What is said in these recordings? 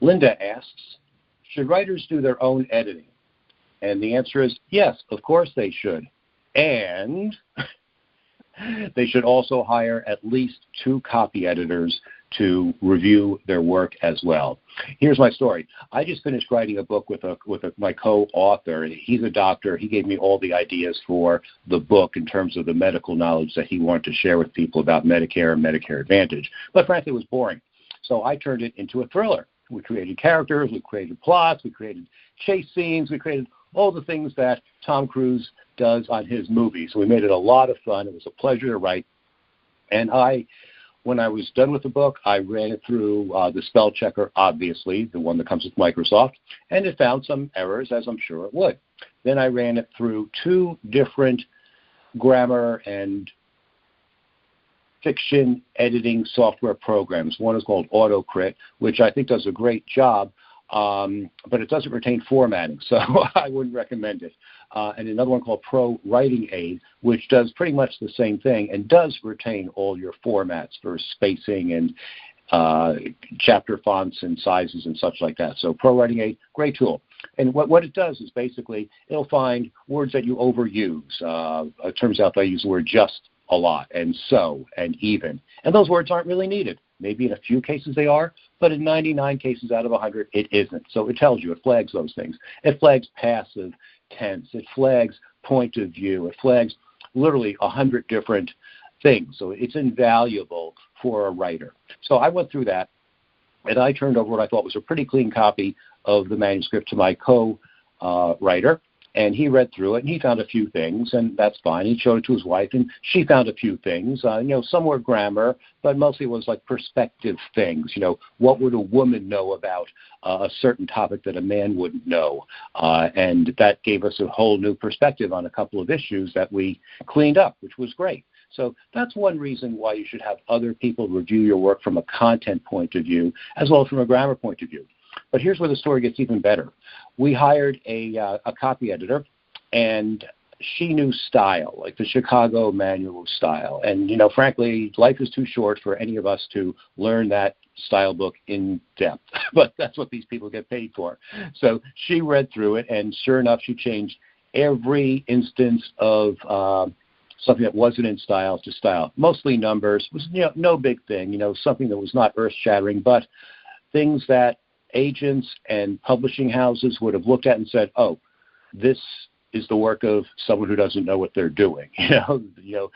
Linda asks, should writers do their own editing? And the answer is yes, of course they should. And they should also hire at least 2 copy editors to review their work as well. Here's my story. I just finished writing a book with my co-author. He's a doctor. He gave me all the ideas for the book in terms of the medical knowledge that he wanted to share with people about Medicare and Medicare Advantage. But frankly, it was boring. So I turned it into a thriller. We created characters, we created plots, we created chase scenes, we created all the things that Tom Cruise does on his movies. We made it a lot of fun. It was a pleasure to write. And when I was done with the book, I ran it through the spell checker, obviously, the one that comes with Microsoft, and it found some errors, as I'm sure it would. Then I ran it through 2 different grammar and fiction editing software programs. One is called AutoCrit, which I think does a great job, but it doesn't retain formatting, so I wouldn't recommend it. And another one called Pro Writing Aid, which does pretty much the same thing and does retain all your formats for spacing and chapter fonts and sizes and such like that. So Pro Writing Aid, great tool. And what it does is basically it'll find words that you overuse. It turns out I use the word just a lot, and so, and even. And those words aren't really needed. Maybe in a few cases they are, but in 99 cases out of 100, it isn't. So it tells you, it flags those things. It flags passive tense. It flags point of view. It flags literally 100 different things. So it's invaluable for a writer. So I went through that, and I turned over what I thought was a pretty clean copy of the manuscript to my co-writer. And he read through it, and he found a few things, and that's fine. He showed it to his wife, and she found a few things. Some were grammar, but mostly it was like perspective things. What would a woman know about a certain topic that a man wouldn't know? And that gave us a whole new perspective on a couple of issues that we cleaned up, which was great. So that's one reason why you should have other people review your work from a content point of view, as well as from a grammar point of view. But here's where the story gets even better. We hired a copy editor, and she knew style, like the Chicago manual style. And, frankly, life is too short for any of us to learn that style book in depth. But that's what these people get paid for. So she read through it, and sure enough, she changed every instance of something that wasn't in style to style. Mostly numbers. It was no big thing, something that was not earth-shattering, but things that agents and publishing houses would have looked at and said, oh, this is the work of someone who doesn't know what they're doing. You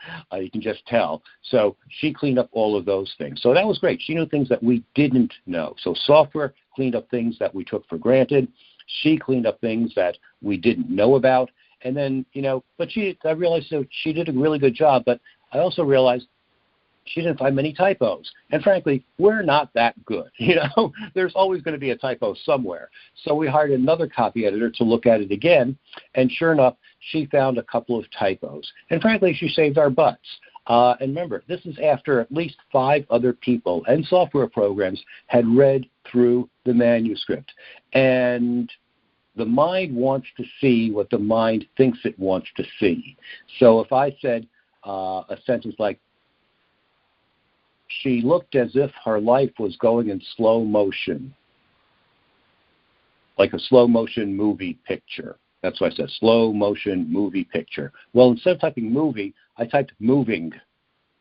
can just tell. So she cleaned up all of those things. So that was great. She knew things that we didn't know. So software cleaned up things that we took for granted. She cleaned up things that we didn't know about. And then, but I realized she did a really good job, but I also realized she didn't find many typos. And frankly, we're not that good. There's always going to be a typo somewhere. So we hired another copy editor to look at it again. And sure enough, she found a couple of typos. And frankly, she saved our butts. And remember, this is after at least 5 other people and software programs had read through the manuscript. And the mind wants to see what the mind thinks it wants to see. So if I said a sentence like, she looked as if her life was going in slow motion, like a slow motion movie picture. That's what I said, slow motion movie picture. Well, instead of typing movie, I typed moving,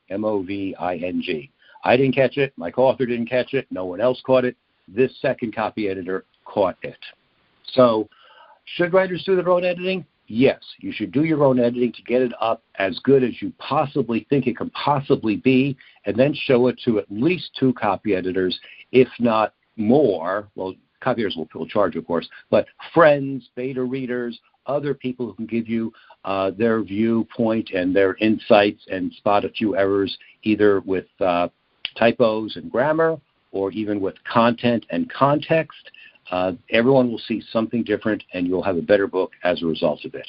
M-O-V-I-N-G. I didn't catch it. My co-author didn't catch it. No one else caught it. This second copy editor caught it. So should writers do their own editing? Yes, you should do your own editing to get it up as good as you possibly think it can possibly be, and then show it to at least 2 copy editors, if not more. Well, copy editors will charge, of course, but friends, beta readers, other people who can give you their viewpoint and their insights and spot a few errors, either with typos and grammar or even with content and context. Everyone will see something different, and you'll have a better book as a result of it.